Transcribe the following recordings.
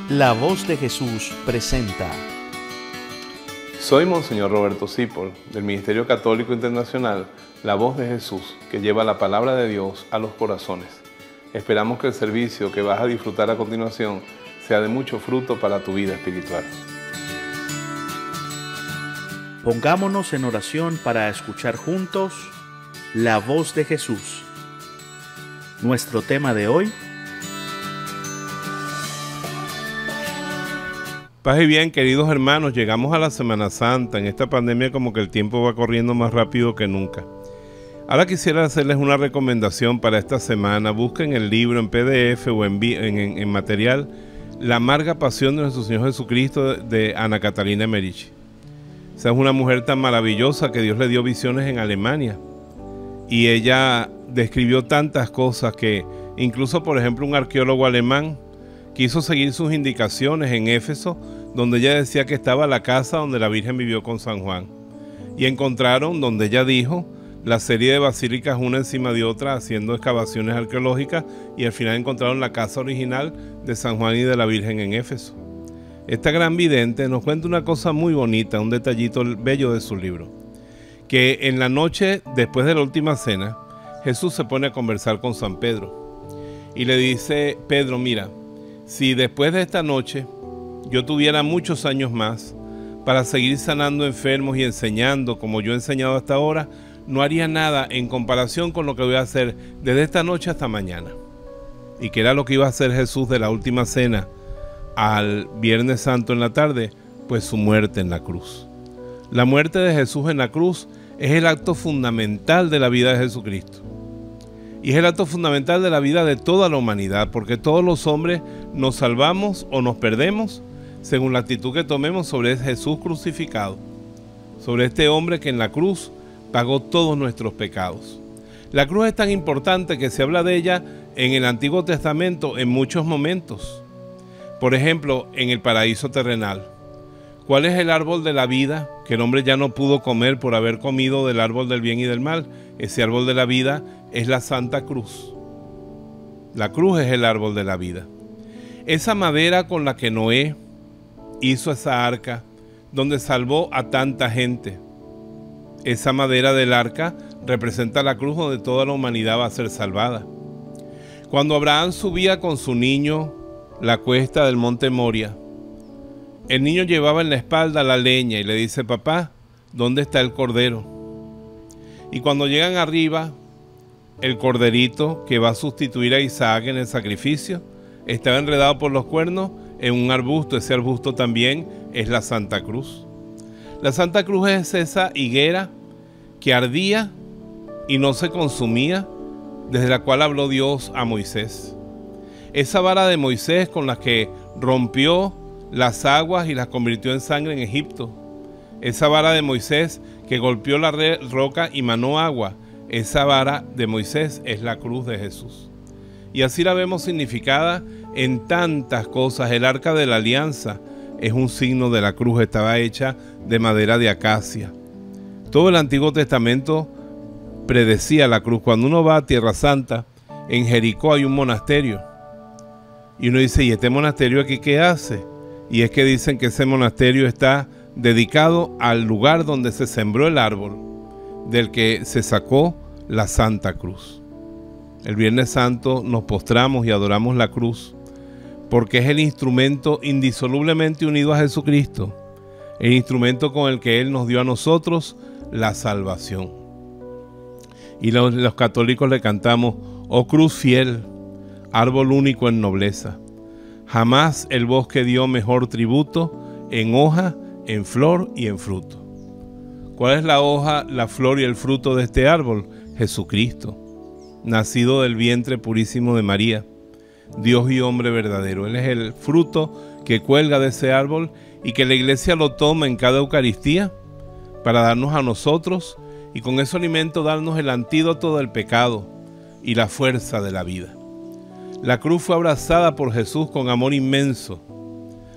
La Voz de Jesús presenta. Soy Monseñor Roberto Cipol, del Ministerio Católico Internacional, La Voz de Jesús, que lleva la palabra de Dios a los corazones. Esperamos que el servicio que vas a disfrutar a continuación sea de mucho fruto para tu vida espiritual. Pongámonos en oración para escuchar juntos la voz de Jesús. Nuestro tema de hoy: Paz y bien, queridos hermanos, llegamos a la Semana Santa. En esta pandemia como que el tiempo va corriendo más rápido que nunca. Ahora quisiera hacerles una recomendación para esta semana. Busquen el libro en PDF o en material La amarga pasión de nuestro Señor Jesucristo de Ana Catalina Emmerich. Esa es una mujer tan maravillosa que Dios le dio visiones en Alemania. Y ella describió tantas cosas que incluso, por ejemplo, un arqueólogo alemán quiso seguir sus indicaciones en Éfeso, donde ella decía que estaba la casa donde la Virgen vivió con San Juan. Y encontraron, donde ella dijo, la serie de basílicas una encima de otra, haciendo excavaciones arqueológicas, y al final encontraron la casa original de San Juan y de la Virgen en Éfeso. Esta gran vidente nos cuenta una cosa muy bonita, un detallito bello de su libro, que en la noche, después de la última cena, Jesús se pone a conversar con San Pedro y le dice: Pedro, mira, si después de esta noche yo tuviera muchos años más para seguir sanando enfermos y enseñando como yo he enseñado hasta ahora, no haría nada en comparación con lo que voy a hacer desde esta noche hasta mañana. Y que era lo que iba a hacer Jesús de la última cena al Viernes Santo en la tarde, pues su muerte en la cruz. La muerte de Jesús en la cruz es el acto fundamental de la vida de Jesucristo. Y es el acto fundamental de la vida de toda la humanidad, porque todos los hombres nos salvamos o nos perdemos según la actitud que tomemos sobre Jesús crucificado, sobre este hombre que en la cruz pagó todos nuestros pecados. La cruz es tan importante que se habla de ella en el Antiguo Testamento en muchos momentos. Por ejemplo, en el paraíso terrenal. ¿Cuál es el árbol de la vida que el hombre ya no pudo comer por haber comido del árbol del bien y del mal? Ese árbol de la vida es la Santa Cruz. La cruz es el árbol de la vida. Esa madera con la que Noé hizo esa arca, donde salvó a tanta gente. Esa madera del arca representa la cruz donde toda la humanidad va a ser salvada. Cuando Abraham subía con su niño la cuesta del monte Moria, el niño llevaba en la espalda la leña y le dice: papá, ¿dónde está el cordero? Y cuando llegan arriba, el corderito que va a sustituir a Isaac en el sacrificio estaba enredado por los cuernos en un arbusto. Ese arbusto también es la Santa Cruz. La Santa Cruz es esa higuera que ardía y no se consumía, desde la cual habló Dios a Moisés. Esa vara de Moisés con la que rompió las aguas y las convirtió en sangre en Egipto. Esa vara de Moisés que golpeó la roca y manó agua. Esa vara de Moisés es la cruz de Jesús. Y así la vemos significada en tantas cosas. El arca de la alianza es un signo de la cruz, estaba hecha de madera de acacia. Todo el Antiguo Testamento predecía la cruz. Cuando uno va a Tierra Santa, en Jericó hay un monasterio. Y uno dice: ¿y este monasterio aquí qué hace? Y es que dicen que ese monasterio está dedicado al lugar donde se sembró el árbol del que se sacó la Santa Cruz. El Viernes Santo nos postramos y adoramos la cruz porque es el instrumento indisolublemente unido a Jesucristo, el instrumento con el que Él nos dio a nosotros la salvación. Y los católicos le cantamos: oh cruz fiel, árbol único en nobleza, jamás el bosque dio mejor tributo en hoja, en flor y en fruto. ¿Cuál es la hoja, la flor y el fruto de este árbol? Jesucristo, nacido del vientre purísimo de María, Dios y hombre verdadero. Él es el fruto que cuelga de ese árbol y que la Iglesia lo toma en cada Eucaristía para darnos a nosotros, y con ese alimento darnos el antídoto del pecado y la fuerza de la vida. La cruz fue abrazada por Jesús con amor inmenso.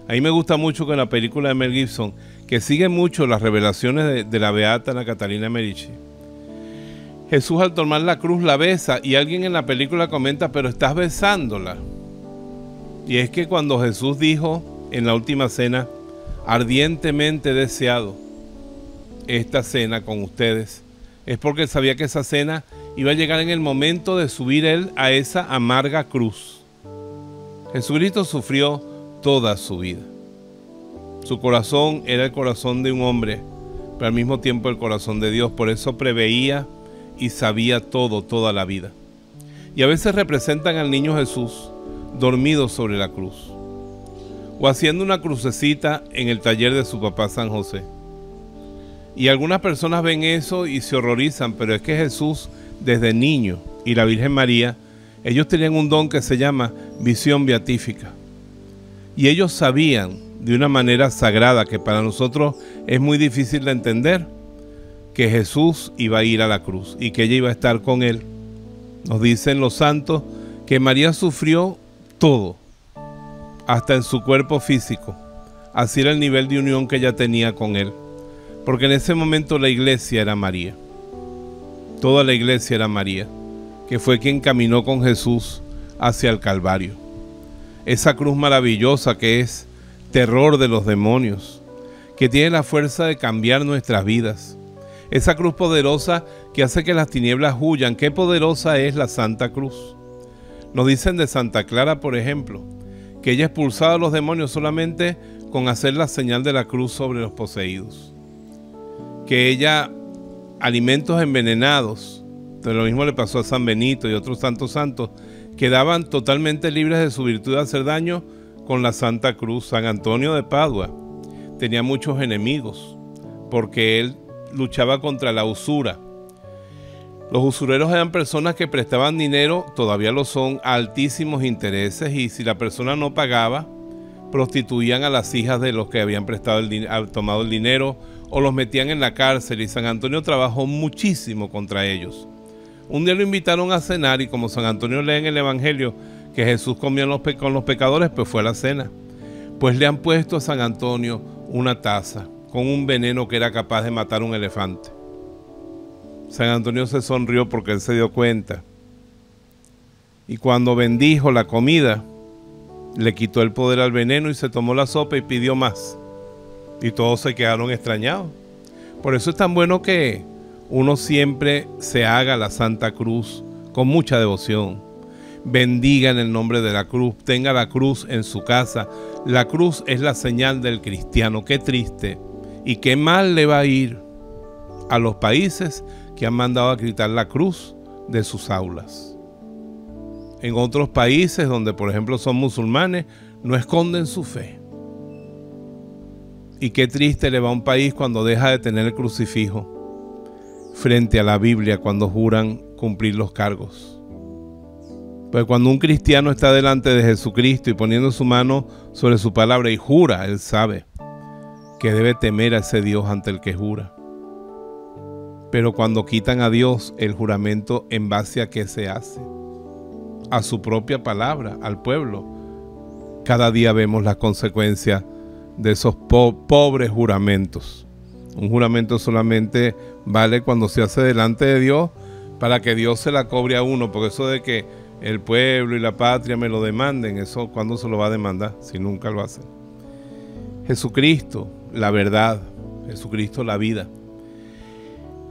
A mí me gusta mucho que en la película de Mel Gibson, que sigue mucho las revelaciones de la beata Ana Catalina Emmerich, Jesús al tomar la cruz la besa, y alguien en la película comenta: pero estás besándola. Y es que cuando Jesús dijo en la última cena, ardientemente deseado esta cena con ustedes, es porque él sabía que esa cena iba a llegar en el momento de subir él a esa amarga cruz. Jesucristo sufrió toda su vida. Su corazón era el corazón de un hombre, pero al mismo tiempo el corazón de Dios. Por eso preveía y sabía todo, toda la vida. Y a veces representan al niño Jesús dormido sobre la cruz, o haciendo una crucecita en el taller de su papá San José. Y algunas personas ven eso y se horrorizan, pero es que Jesús desde niño y la Virgen María, ellos tenían un don que se llama visión beatífica. Y ellos sabían de una manera sagrada, que para nosotros es muy difícil de entender, que Jesús iba a ir a la cruz y que ella iba a estar con él. Nos dicen los santos que María sufrió todo, hasta en su cuerpo físico. Así era el nivel de unión que ella tenía con él. Porque en ese momento la iglesia era María. Toda la iglesia era María, que fue quien caminó con Jesús hacia el Calvario. Esa cruz maravillosa que es terror de los demonios, que tiene la fuerza de cambiar nuestras vidas. Esa cruz poderosa que hace que las tinieblas huyan. Qué poderosa es la Santa Cruz. Nos dicen de Santa Clara, por ejemplo, que ella expulsaba a los demonios solamente con hacer la señal de la cruz sobre los poseídos. Que ella, alimentos envenenados, de lo mismo le pasó a San Benito y otros santos, quedaban totalmente libres de su virtud de hacer daño con la Santa Cruz. San Antonio de Padua tenía muchos enemigos porque él luchaba contra la usura. Los usureros eran personas que prestaban dinero, todavía lo son, a altísimos intereses, y si la persona no pagaba, prostituían a las hijas de los que habían tomado el dinero, o los metían en la cárcel, y San Antonio trabajó muchísimo contra ellos. Un día lo invitaron a cenar, y como San Antonio lee en el Evangelio que Jesús comía con los pecadores, pues fue a la cena. Pues le han puesto a San Antonio una taza con un veneno que era capaz de matar un elefante. San Antonio se sonrió porque él se dio cuenta. Y cuando bendijo la comida, le quitó el poder al veneno y se tomó la sopa y pidió más. Y todos se quedaron extrañados. Por eso es tan bueno que uno siempre se haga la Santa Cruz con mucha devoción. Bendiga en el nombre de la cruz, tenga la cruz en su casa. La cruz es la señal del cristiano. Qué triste y qué mal le va a ir a los países que han mandado a quitar la cruz de sus aulas. En otros países donde, por ejemplo, son musulmanes, no esconden su fe. Y qué triste le va a un país cuando deja de tener el crucifijo frente a la Biblia, cuando juran cumplir los cargos. Pues cuando un cristiano está delante de Jesucristo y poniendo su mano sobre su palabra y jura, él sabe que debe temer a ese Dios ante el que jura. Pero cuando quitan a Dios, el juramento, ¿en base a qué se hace? A su propia palabra, al pueblo. Cada día vemos las consecuencias de esos pobres juramentos. Un juramento solamente vale cuando se hace delante de Dios para que Dios se la cobre a uno, porque eso de que el pueblo y la patria me lo demanden, eso ¿cuándo se lo va a demandar? Si nunca lo hacen. Jesucristo, la verdad, Jesucristo, la vida.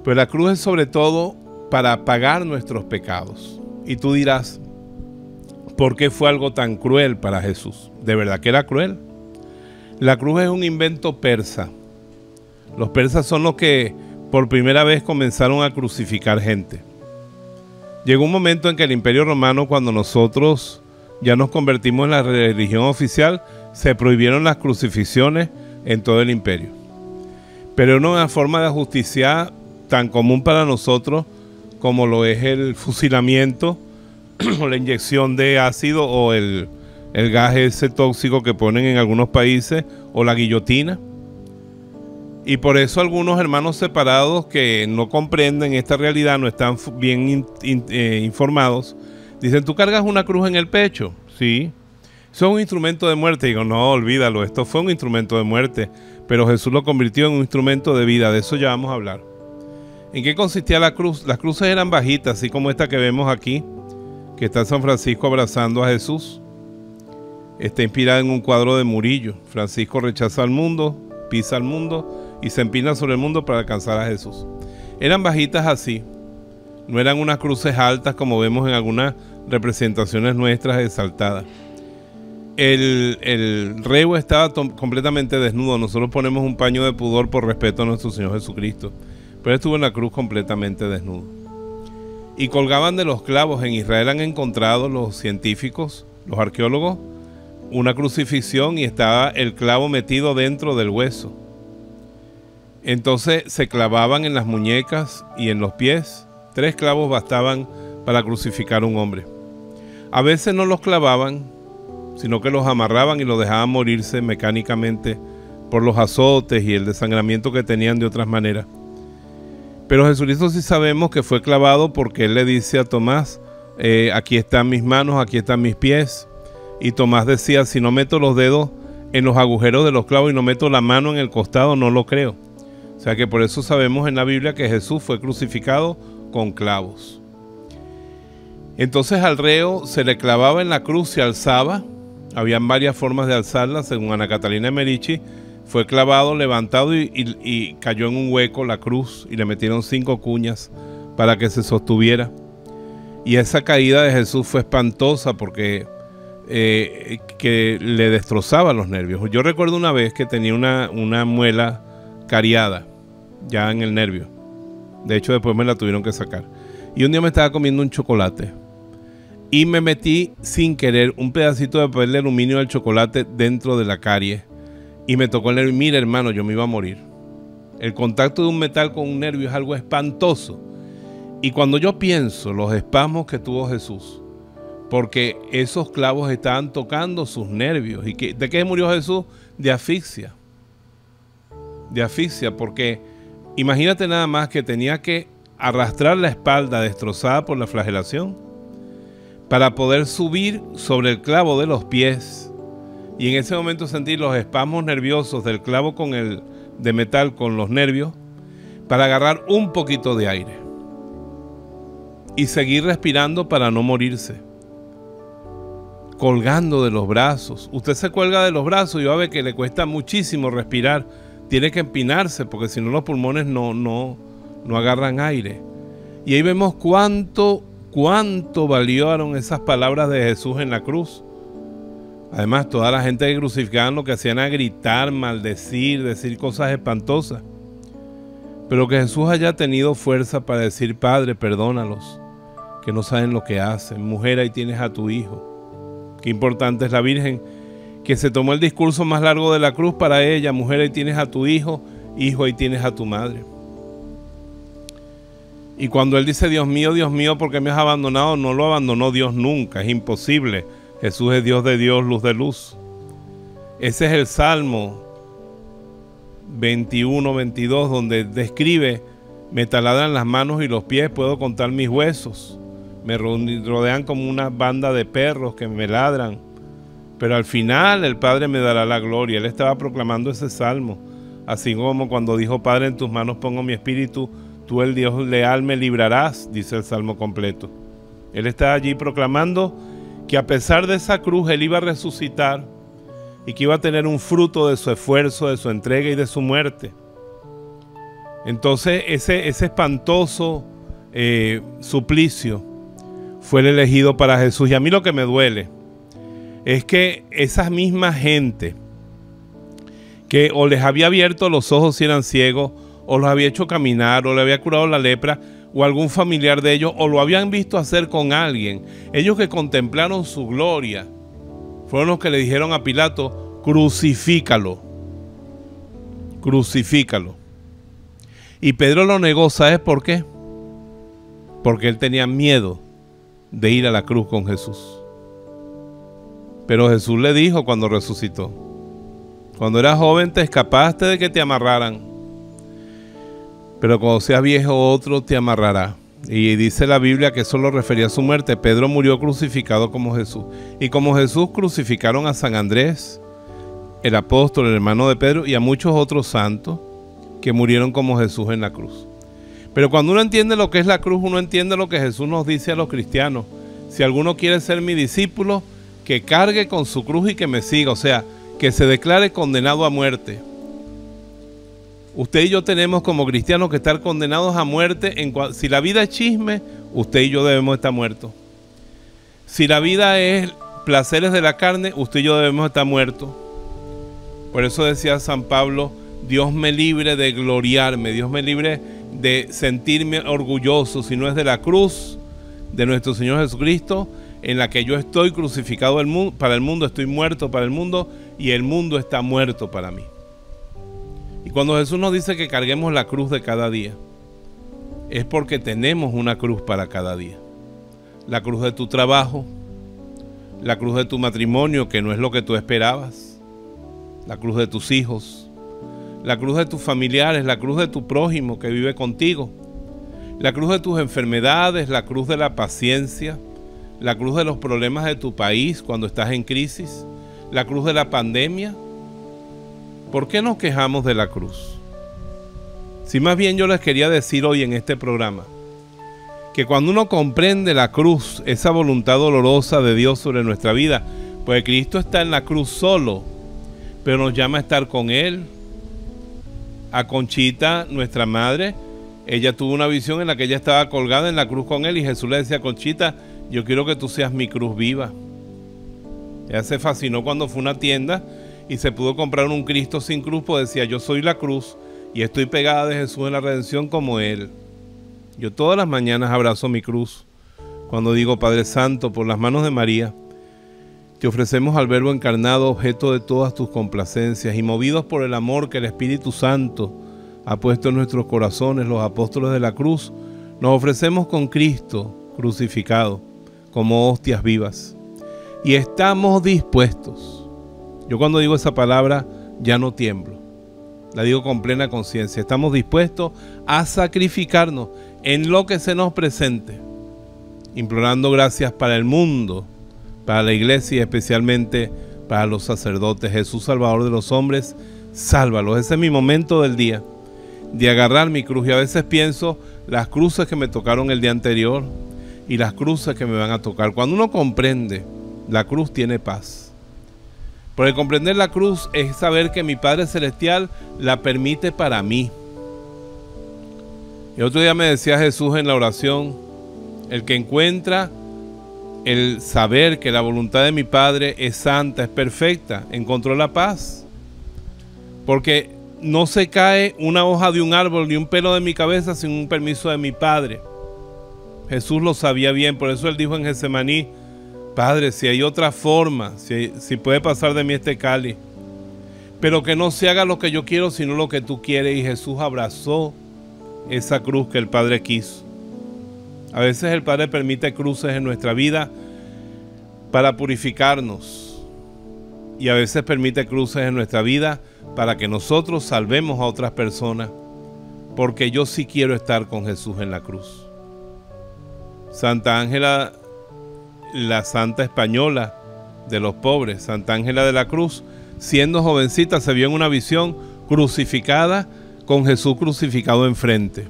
Pero la cruz es sobre todo para pagar nuestros pecados. Y tú dirás, ¿por qué fue algo tan cruel para Jesús? ¿De verdad que era cruel? La cruz es un invento persa. Los persas son los que por primera vez comenzaron a crucificar gente. Llegó un momento en que el Imperio Romano, cuando nosotros ya nos convertimos en la religión oficial, se prohibieron las crucifixiones en todo el imperio. Pero era una forma de ajusticiar tan común para nosotros como lo es el fusilamiento o la inyección de ácido o el gas ese tóxico que ponen en algunos países, o la guillotina. Y por eso algunos hermanos separados que no comprenden esta realidad, no están bien informados, dicen, ¿tú cargas una cruz en el pecho? Sí. ¿Eso es un instrumento de muerte? Digo, no, olvídalo, esto fue un instrumento de muerte, pero Jesús lo convirtió en un instrumento de vida. De eso ya vamos a hablar. ¿En qué consistía la cruz? Las cruces eran bajitas, así como esta que vemos aquí, que está San Francisco abrazando a Jesús. Está inspirada en un cuadro de Murillo. Francisco rechaza al mundo, pisa al mundo y se empina sobre el mundo para alcanzar a Jesús. Eran bajitas así, no eran unas cruces altas como vemos en algunas representaciones nuestras exaltadas. El reo estaba completamente desnudo. Nosotros ponemos un paño de pudor por respeto a nuestro Señor Jesucristo, pero él estuvo en la cruz completamente desnudo. Y colgaban de los clavos. En Israel han encontrado los científicos, los arqueólogos, una crucifixión y estaba el clavo metido dentro del hueso. Entonces se clavaban en las muñecas y en los pies. 3 clavos bastaban para crucificar a un hombre. A veces no los clavaban, sino que los amarraban y los dejaban morirse mecánicamente por los azotes y el desangramiento que tenían de otras maneras. Pero Jesucristo sí sabemos que fue clavado porque Él le dice a Tomás, aquí están mis manos, aquí están mis pies. Y Tomás decía, si no meto los dedos en los agujeros de los clavos y no meto la mano en el costado, no lo creo. O sea que por eso sabemos en la Biblia que Jesús fue crucificado con clavos. Entonces al reo se le clavaba en la cruz, se alzaba. Habían varias formas de alzarla, según Ana Catalina de Merici. Fue clavado, levantado y cayó en un hueco la cruz y le metieron 5 cuñas para que se sostuviera. Y esa caída de Jesús fue espantosa porque que le destrozaba los nervios. Yo recuerdo una vez que tenía una muela cariada ya en el nervio. De hecho después me la tuvieron que sacar. Y un día me estaba comiendo un chocolate y me metí sin querer un pedacito de papel de aluminio del chocolate dentro de la carie y me tocó el nervio. Mira, hermano, yo me iba a morir. El contacto de un metal con un nervio es algo espantoso. Y cuando yo pienso los espasmos que tuvo Jesús, porque esos clavos estaban tocando sus nervios. ¿Y de qué murió Jesús? De asfixia. De asfixia, porque imagínate nada más que tenía que arrastrar la espalda destrozada por la flagelación para poder subir sobre el clavo de los pies. Y en ese momento sentir los espasmos nerviosos del clavo de metal con los nervios para agarrar un poquito de aire y seguir respirando para no morirse. Colgando de los brazos. Usted se cuelga de los brazos y va a ver que le cuesta muchísimo respirar. Tiene que empinarse porque si no los pulmones no agarran aire. Y ahí vemos cuánto valieron esas palabras de Jesús en la cruz. Además, toda la gente que crucificaban lo que hacían era gritar, maldecir, decir cosas espantosas. Pero que Jesús haya tenido fuerza para decir, Padre, perdónalos, que no saben lo que hacen. Mujer, ahí tienes a tu hijo. Qué importante es la Virgen, que se tomó el discurso más largo de la cruz para ella. Mujer, ahí tienes a tu hijo, hijo, ahí tienes a tu madre. Y cuando él dice, Dios mío, ¿por qué me has abandonado? No lo abandonó Dios nunca, es imposible. Jesús es Dios de Dios, luz de luz. Ese es el Salmo 21, 22, donde describe, me taladran las manos y los pies, puedo contar mis huesos. Me rodean como una banda de perros que me ladran. Pero al final el Padre me dará la gloria. Él estaba proclamando ese salmo. Así como cuando dijo, Padre, en tus manos pongo mi espíritu, tú el Dios leal me librarás, dice el salmo completo. Él estaba allí proclamando que a pesar de esa cruz, él iba a resucitar y que iba a tener un fruto de su esfuerzo, de su entrega y de su muerte. Entonces ese espantoso suplicio fue el elegido para Jesús. Y a mí lo que me duele es que esa misma gente que o les había abierto los ojos si eran ciegos, o los había hecho caminar, o le había curado la lepra, o algún familiar de ellos, o lo habían visto hacer con alguien, ellos que contemplaron su gloria, fueron los que le dijeron a Pilato, crucifícalo, crucifícalo. Y Pedro lo negó, ¿sabes por qué? Porque él tenía miedo de ir a la cruz con Jesús. Pero Jesús le dijo cuando resucitó, cuando eras joven te escapaste de que te amarraran, pero cuando seas viejo otro te amarrará. Y dice la Biblia que eso lo refería a su muerte. Pedro murió crucificado como Jesús. Y como Jesús crucificaron a San Andrés, el apóstol, el hermano de Pedro, y a muchos otros santos que murieron como Jesús en la cruz. Pero cuando uno entiende lo que es la cruz, uno entiende lo que Jesús nos dice a los cristianos. Si alguno quiere ser mi discípulo, que cargue con su cruz y que me siga, o sea, que se declare condenado a muerte. Usted y yo tenemos como cristianos que estar condenados a muerte. Si la vida es chisme, usted y yo debemos estar muertos. Si la vida es placeres de la carne, usted y yo debemos estar muertos. Por eso decía San Pablo, Dios me libre de gloriarme, Dios me libre de sentirme orgulloso, si no es de la cruz de nuestro Señor Jesucristo, en la que yo estoy crucificado para el mundo, estoy muerto para el mundo y el mundo está muerto para mí. Y cuando Jesús nos dice que carguemos la cruz de cada día, es porque tenemos una cruz para cada día. La cruz de tu trabajo, la cruz de tu matrimonio, que no es lo que tú esperabas, la cruz de tus hijos, la cruz de tus familiares, la cruz de tu prójimo que vive contigo, la cruz de tus enfermedades, la cruz de la paciencia, la cruz de los problemas de tu país cuando estás en crisis, la cruz de la pandemia. ¿Por qué nos quejamos de la cruz? Si más bien yo les quería decir hoy en este programa, que cuando uno comprende la cruz, esa voluntad dolorosa de Dios sobre nuestra vida, pues Cristo está en la cruz solo, pero nos llama a estar con Él. A Conchita, nuestra madre, ella tuvo una visión en la que ella estaba colgada en la cruz con Él y Jesús le decía, Conchita, yo quiero que tú seas mi cruz viva. Ella se fascinó cuando fue a una tienda y se pudo comprar un Cristo sin cruz, pues decía, yo soy la cruz y estoy pegada de Jesús en la redención como Él. Yo todas las mañanas abrazo mi cruz cuando digo, Padre Santo, por las manos de María, te ofrecemos al Verbo encarnado, objeto de todas tus complacencias, y movidos por el amor que el Espíritu Santo ha puesto en nuestros corazones, los apóstoles de la cruz, nos ofrecemos con Cristo crucificado, como hostias vivas, y estamos dispuestos. Yo cuando digo esa palabra ya no tiemblo, la digo con plena conciencia. Estamos dispuestos a sacrificarnos en lo que se nos presente, implorando gracias para el mundo, para la iglesia y especialmente para los sacerdotes. Jesús, Salvador de los hombres, sálvalos. Ese es mi momento del día, de agarrar mi cruz. Y a veces pienso las cruces que me tocaron el día anterior y las cruces que me van a tocar. Cuando uno comprende la cruz, tiene paz. Porque comprender la cruz es saber que mi Padre Celestial la permite para mí. Y otro día me decía Jesús en la oración, el que encuentra el saber que la voluntad de mi Padre es santa, es perfecta, encontró la paz. Porque no se cae una hoja de un árbol ni un pelo de mi cabeza sin un permiso de mi Padre. Jesús lo sabía bien, por eso Él dijo en Getsemaní, Padre, si hay otra forma, si puede pasar de mí este cáliz, pero que no se haga lo que yo quiero, sino lo que tú quieres. Y Jesús abrazó esa cruz que el Padre quiso. A veces el Padre permite cruces en nuestra vida para purificarnos, y a veces permite cruces en nuestra vida para que nosotros salvemos a otras personas, porque yo sí quiero estar con Jesús en la cruz. Santa Ángela, la santa española de los pobres, Santa Ángela de la Cruz, siendo jovencita se vio en una visión crucificada con Jesús crucificado enfrente.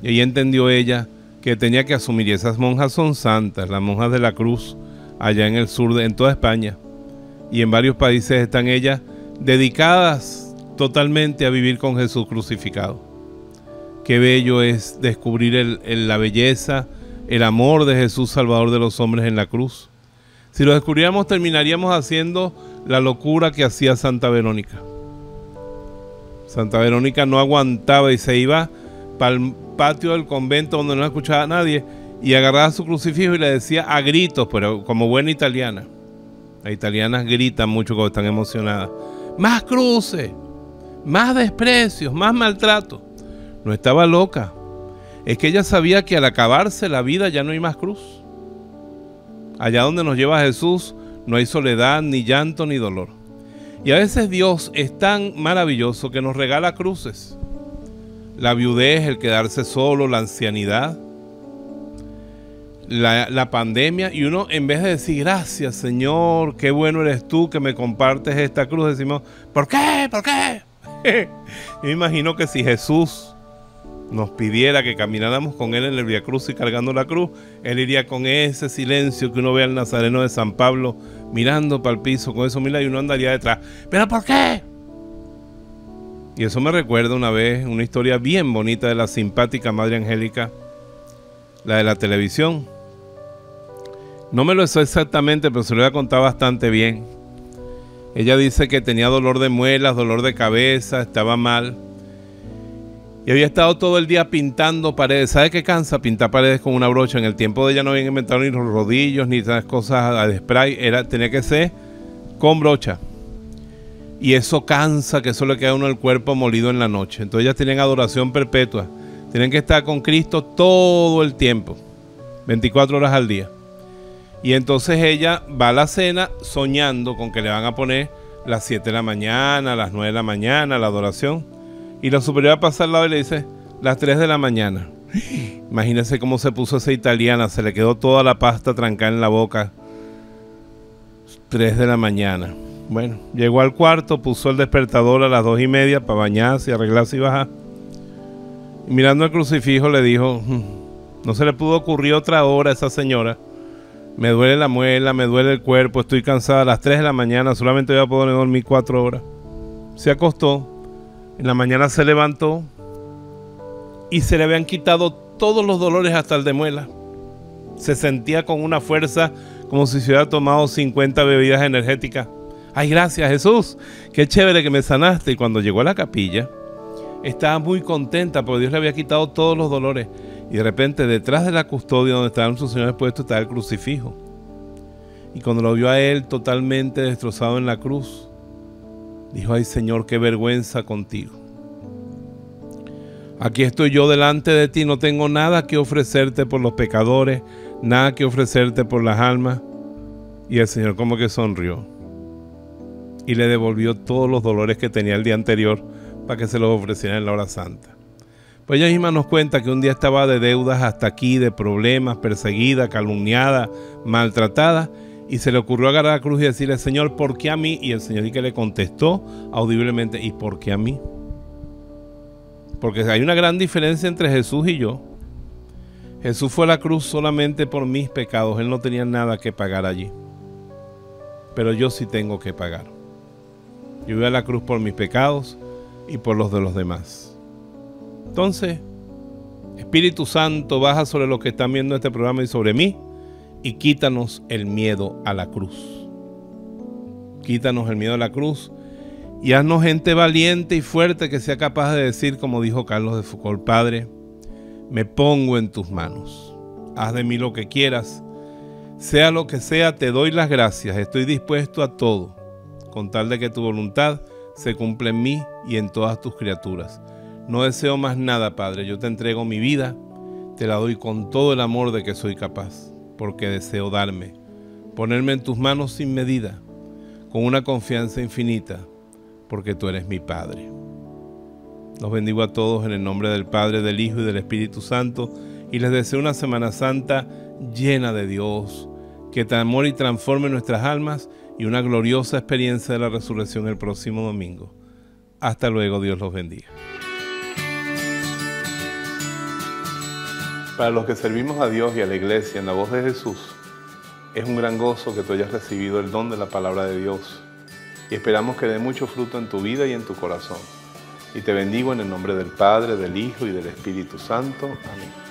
Y ahí entendió ella que tenía que asumir, y esas monjas son santas, las monjas de la Cruz, allá en el sur, en toda España, y en varios países están ellas dedicadas totalmente a vivir con Jesús crucificado. Qué bello es descubrir la belleza, el amor de Jesús, Salvador de los hombres en la cruz. Si lo descubriéramos, terminaríamos haciendo la locura que hacía Santa Verónica. Santa Verónica no aguantaba y se iba para el patio del convento donde no escuchaba a nadie y agarraba su crucifijo y le decía a gritos, pero como buena italiana. Las italianas gritan mucho cuando están emocionadas. Más cruces, más desprecios, más maltrato. No estaba loca. Es que ella sabía que al acabarse la vida ya no hay más cruz. Allá donde nos lleva Jesús no hay soledad, ni llanto, ni dolor. Y a veces Dios es tan maravilloso que nos regala cruces. La viudez, el quedarse solo, la ancianidad, la pandemia. Y uno, en vez de decir, gracias Señor, qué bueno eres tú que me compartes esta cruz, decimos, ¿por qué? ¿Por qué? Yo me imagino que si Jesús nos pidiera que camináramos con Él en el Vía Crucis cargando la cruz, Él iría con ese silencio que uno ve al Nazareno de San Pablo mirando para el piso con eso, mira, y uno andaría detrás. ¿Pero por qué? Y eso me recuerda una vez una historia bien bonita de la simpática Madre Angélica, la de la televisión. No me lo sé exactamente, pero se lo voy a contar bastante bien. Ella dice que tenía dolor de muelas, dolor de cabeza, estaba mal. Y había estado todo el día pintando paredes. ¿Sabe qué cansa? Pintar paredes con una brocha. En el tiempo de ella no habían inventado ni los rodillos, ni esas cosas de spray. Tenía que ser con brocha. Y eso cansa, que eso le queda a uno el cuerpo molido en la noche. Entonces ellas tienen adoración perpetua. Tienen que estar con Cristo todo el tiempo. 24 horas al día. Y entonces ella va a la cena soñando con que le van a poner las 7 de la mañana, las 9 de la mañana, la adoración. Y la superiora pasa al lado y le dice, las 3 de la mañana. Imagínense cómo se puso esa italiana, se le quedó toda la pasta trancada en la boca. 3 de la mañana. Bueno, llegó al cuarto, puso el despertador a las 2:30 para bañarse, arreglarse y bajar. Y mirando el crucifijo le dijo, no se le pudo ocurrir otra hora a esa señora. Me duele la muela, me duele el cuerpo, estoy cansada. A las 3 de la mañana solamente voy a poder dormir 4 horas. Se acostó. En la mañana se levantó y se le habían quitado todos los dolores hasta el de muela. Se sentía con una fuerza como si se hubiera tomado 50 bebidas energéticas. ¡Ay, gracias, Jesús! ¡Qué chévere que me sanaste! Y cuando llegó a la capilla, estaba muy contenta porque Dios le había quitado todos los dolores. Y de repente, detrás de la custodia donde estaban sus señores puestos, estaba el crucifijo. Y cuando lo vio a él totalmente destrozado en la cruz, dijo, ay Señor, qué vergüenza contigo. Aquí estoy yo delante de ti, no tengo nada que ofrecerte por los pecadores, nada que ofrecerte por las almas. Y el Señor como que sonrió y le devolvió todos los dolores que tenía el día anterior para que se los ofreciera en la hora santa. Pues ella misma nos cuenta que un día estaba de deudas hasta aquí, de problemas, perseguida, calumniada, maltratada. Y se le ocurrió agarrar la cruz y decirle, Señor, ¿por qué a mí? Y el Señor y que le contestó audiblemente, ¿y por qué a mí? Porque hay una gran diferencia entre Jesús y yo. Jesús fue a la cruz solamente por mis pecados. Él no tenía nada que pagar allí. Pero yo sí tengo que pagar. Yo voy a la cruz por mis pecados y por los de los demás. Entonces, Espíritu Santo, baja sobre los que están viendo este programa y sobre mí. Y quítanos el miedo a la cruz. Quítanos el miedo a la cruz y haznos gente valiente y fuerte que sea capaz de decir, como dijo Carlos de Foucault, Padre, me pongo en tus manos. Haz de mí lo que quieras. Sea lo que sea, te doy las gracias. Estoy dispuesto a todo, con tal de que tu voluntad se cumpla en mí y en todas tus criaturas. No deseo más nada, Padre. Yo te entrego mi vida, te la doy con todo el amor de que soy capaz. Porque deseo ponerme en tus manos sin medida, con una confianza infinita, porque tú eres mi Padre. Los bendigo a todos en el nombre del Padre, del Hijo y del Espíritu Santo, y les deseo una Semana Santa llena de Dios, que te amore y transforme nuestras almas, y una gloriosa experiencia de la resurrección el próximo domingo. Hasta luego, Dios los bendiga. Para los que servimos a Dios y a la Iglesia en la voz de Jesús, es un gran gozo que tú hayas recibido el don de la palabra de Dios y esperamos que dé mucho fruto en tu vida y en tu corazón. Y te bendigo en el nombre del Padre, del Hijo y del Espíritu Santo. Amén.